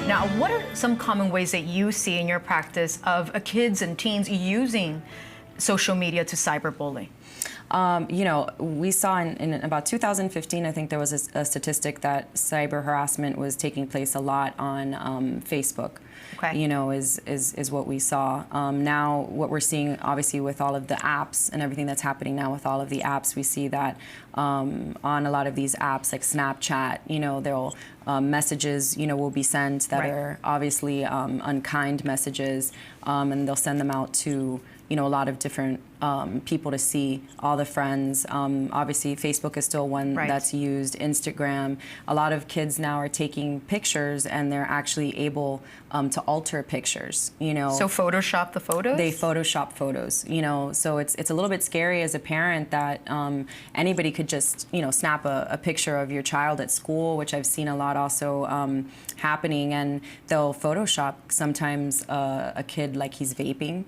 Now, what are some common ways that you see in your practice of kids and teens using social media to cyberbully? You know, we saw in about 2015, I think there was a statistic that cyber harassment was taking place a lot on Facebook. Okay. You know, is what we saw. Now, what we're seeing, obviously, with all of the apps and everything that's happening now with all of the apps, we see that on a lot of these apps like Snapchat, you know, there'll messages, you know, will be sent that are obviously unkind messages, and they'll send them out to, you know, a lot of different people to see, all the friends. Obviously, Facebook is still one that's used, Instagram. A lot of kids now are taking pictures and they're actually able to alter pictures, you know. So Photoshop the photos? They Photoshop photos, you know. So it's a little bit scary as a parent that anybody could just, you know, snap a picture of your child at school, which I've seen a lot also happening, and they'll Photoshop sometimes a kid like he's vaping.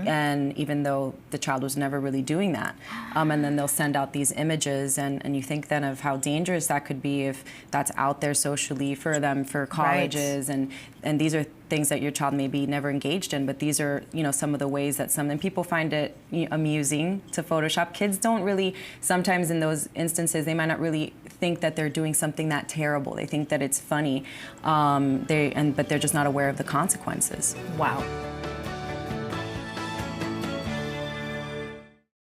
And even though the child was never really doing that. And then they'll send out these images, and you think then of how dangerous that could be if that's out there socially for them, for colleges, and these are things that your child may be never engaged in, but these are, you know, some of the ways that some people find it amusing to Photoshop. Kids don't really, sometimes in those instances, they might not really think that they're doing something that terrible. They think that it's funny, but they're just not aware of the consequences. Wow.